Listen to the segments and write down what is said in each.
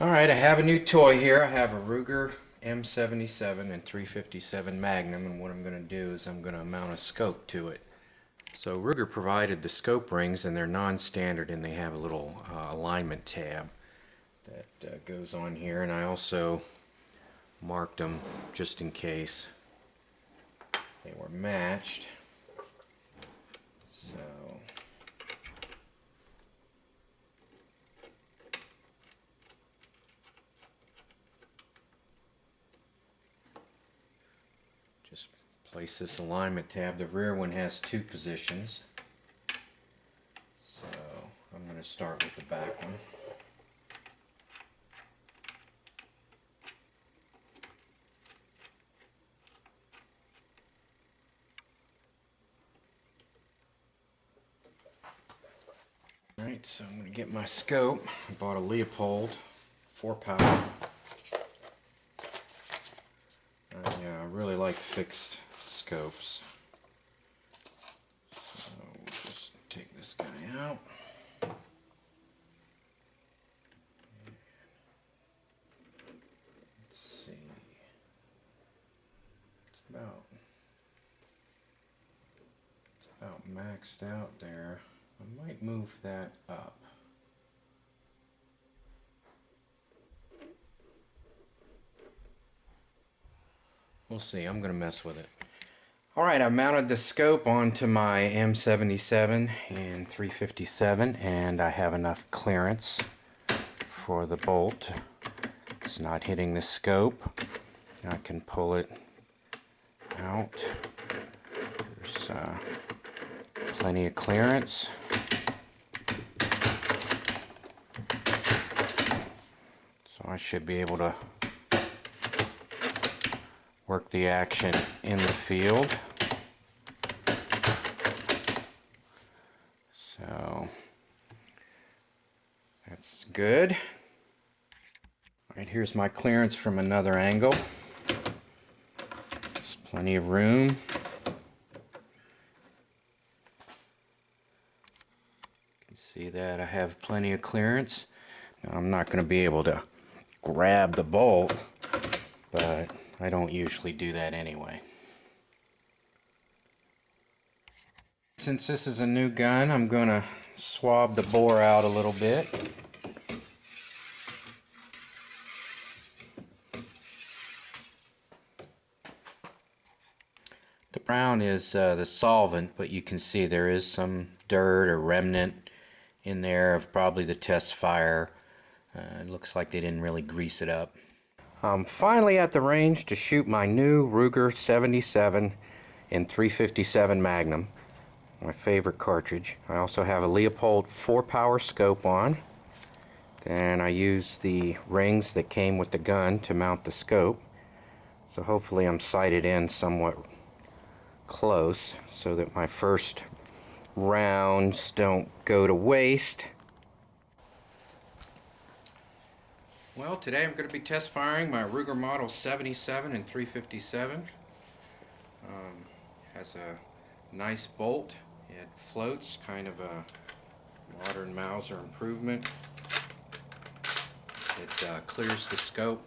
Alright, I have a new toy here. I have a Ruger M77 and 357 Magnum, and what I'm going to do is I'm going to mount a scope to it. So Ruger provided the scope rings, and they're non-standard, and they have a little alignment tab that goes on here, and I also marked them just in case they were matched. So just place this alignment tab. The rear one has two positions. So I'm going to start with the back one. Alright, so I'm going to get my scope. I bought a Leopold 4-power. I really like fixed scopes. So we'll just take this guy out. Let's see. It's about maxed out there. I might move that up. We'll see. I'm going to mess with it. Alright, I mounted the scope onto my M77 and 357, and I have enough clearance for the bolt. It's not hitting the scope. I can pull it out. There's plenty of clearance. So I should be able to work the action in the field. So that's good. Alright, here's my clearance from another angle. There's plenty of room. You can see that I have plenty of clearance. Now, I'm not going to be able to grab the bolt, but I don't usually do that anyway. Since this is a new gun, I'm going to swab the bore out a little bit. The brown is the solvent, but you can see there is some dirt or remnant in there of probably the test fire. It looks like they didn't really grease it up. I'm finally at the range to shoot my new Ruger 77 and 357 Magnum, my favorite cartridge. I also have a Leopold 4-power scope on. Then I use the rings that came with the gun to mount the scope. So hopefully I'm sighted in somewhat close so that my first rounds don't go to waste. Well, today I'm going to be test firing my Ruger Model 77 and 357. Has a nice bolt. It floats, kind of a modern Mauser improvement. It clears the scope.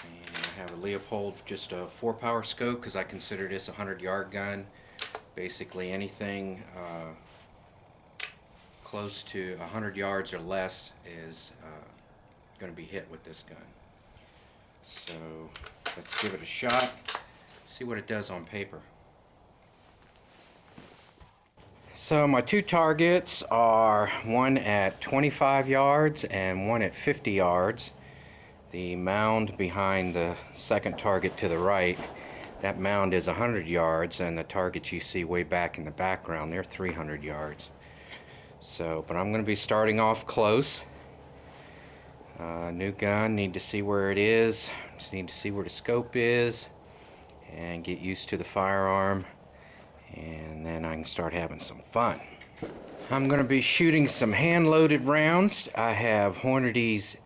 And I have a Leopold, just a 4-power scope, because I consider this a 100-yard gun. Basically anything close to 100 yards or less is going to be hit with this gun. So let's give it a shot, see what it does on paper. So my two targets are one at 25 yards and one at 50 yards. The mound behind the second target to the right, that mound is 100 yards, and the targets you see way back in the background, they're 300 yards. So, but I'm going to be starting off close. New gun, need to see where it is, just need to see where the scope is and get used to the firearm, and then I can start having some fun. I'm going to be shooting some hand-loaded rounds. I have Hornady's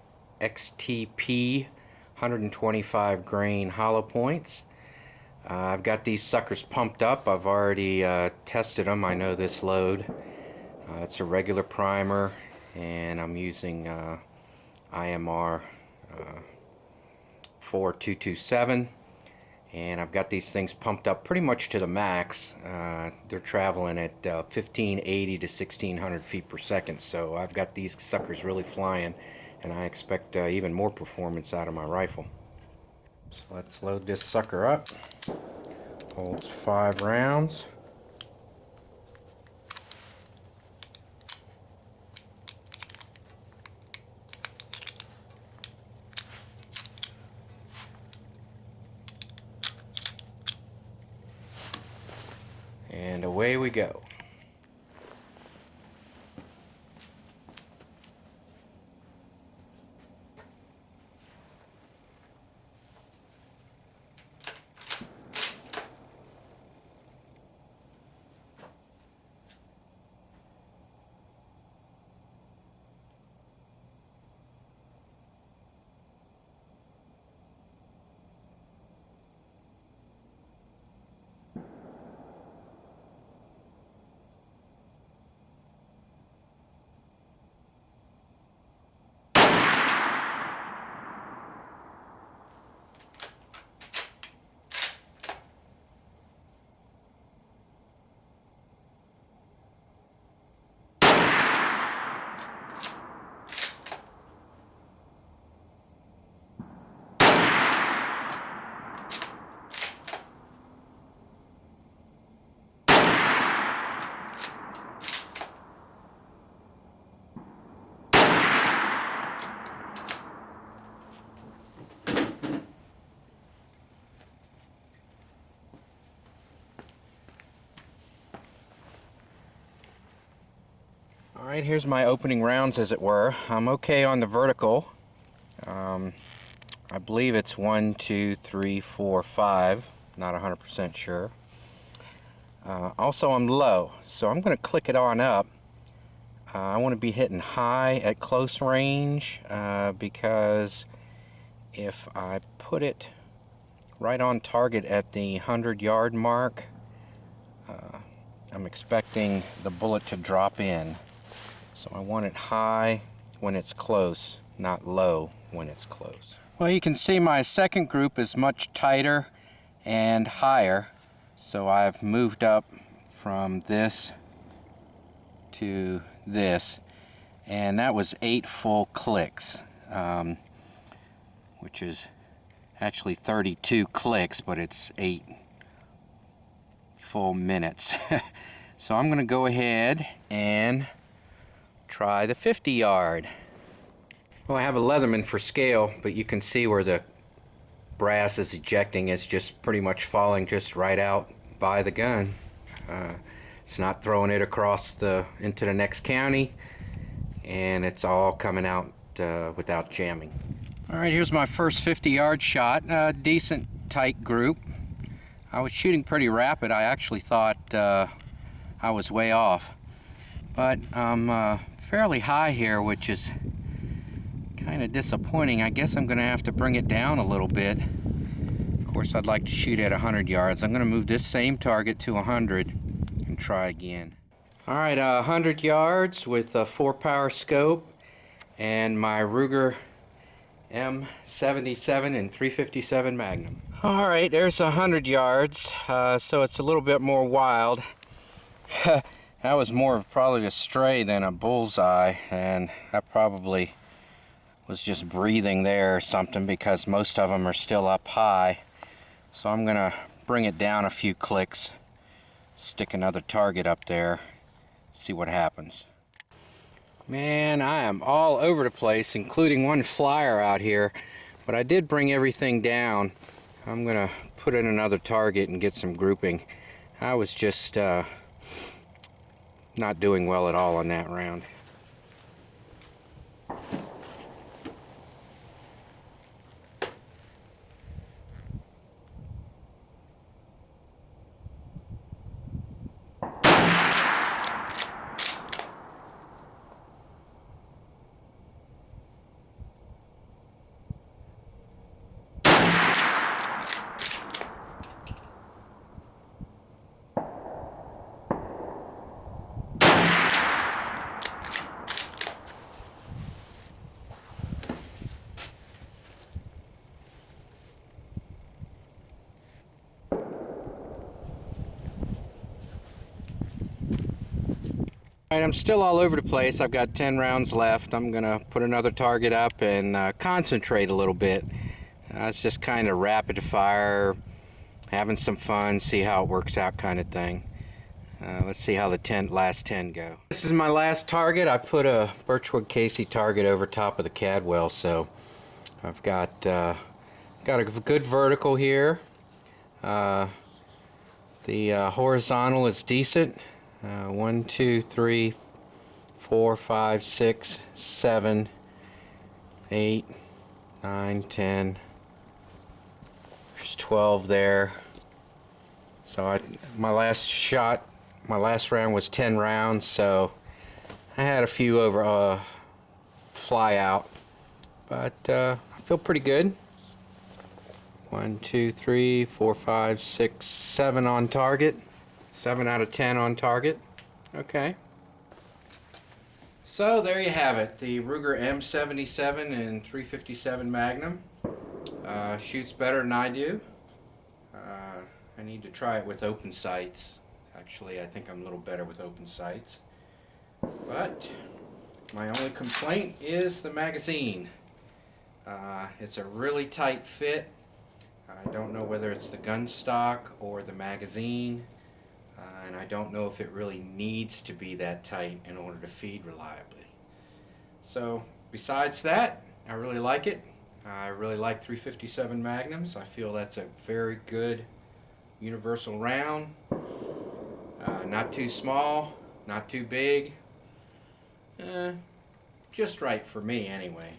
XTP 125 grain hollow points. I've got these suckers pumped up. I've already tested them. I know this load. It's a regular primer, and I'm using IMR 4227, and I've got these things pumped up pretty much to the max. They're traveling at 1580 to 1600 feet per second, so I've got these suckers really flying, and I expect even more performance out of my rifle. So let's load this sucker up. Holds 5 rounds. And away we go. Alright, here's my opening rounds, as it were. I'm okay on the vertical. I believe it's 1, 2, 3, 4, 5. Not 100% sure. Also, I'm low, so I'm going to click it on up. I want to be hitting high at close range because if I put it right on target at the 100-yard mark, I'm expecting the bullet to drop in. So I want it high when it's close, not low when it's close. Well, you can see my second group is much tighter and higher. So I've moved up from this to this, and that was 8 full clicks, which is actually 32 clicks, but it's 8 full minutes. So I'm going to go ahead and try the 50-yard. Well, I have a Leatherman for scale, but you can see where the brass is ejecting. It's just pretty much falling just right out by the gun. It's not throwing it across into the next county, and it's all coming out without jamming. Alright, here's my first 50-yard shot. Decent tight group. I was shooting pretty rapid. I actually thought I was way off, but I'm fairly high here, which is kind of disappointing. I guess I'm going to have to bring it down a little bit. Of course, I'd like to shoot at 100 yards. I'm going to move this same target to 100 and try again. Alright, 100 yards with a 4-power scope and my Ruger M77 and 357 Magnum. Alright, there's 100 yards, so it's a little bit more wild. That was more of probably a stray than a bullseye, and I probably was just breathing there or something, because most of them are still up high. So I'm going to bring it down a few clicks, stick another target up there, see what happens. Man, I am all over the place, including one flyer out here, but I did bring everything down. I'm going to put in another target and get some grouping. I was just not doing well at all on that round. Alright, I'm still all over the place. I've got 10 rounds left. I'm gonna put another target up and concentrate a little bit. It's just kind of rapid fire, having some fun, see how it works out kind of thing. Let's see how the last 10 go. This is my last target. I put a Birchwood Casey target over top of the Cadwell, so I've got a good vertical here. The horizontal is decent. 1, 2, 3, 4, 5, 6, 7, 8, 9, 10. There's 12 there. So my last round was 10 rounds, so I had a few over fly out, but I feel pretty good. 1, 2, 3, 4, 5, 6, 7 on target. 7 out of 10 on target. Okay. So there you have it. The Ruger M77 and 357 Magnum. Shoots better than I do. I need to try it with open sights. Actually, I think I'm a little better with open sights. But my only complaint is the magazine. It's a really tight fit. I don't know whether it's the gun stock or the magazine. And I don't know if it really needs to be that tight in order to feed reliably. So besides that, I really like it. I really like 357 Magnums. I feel that's a very good universal round. Not too small, not too big. Just right for me anyway.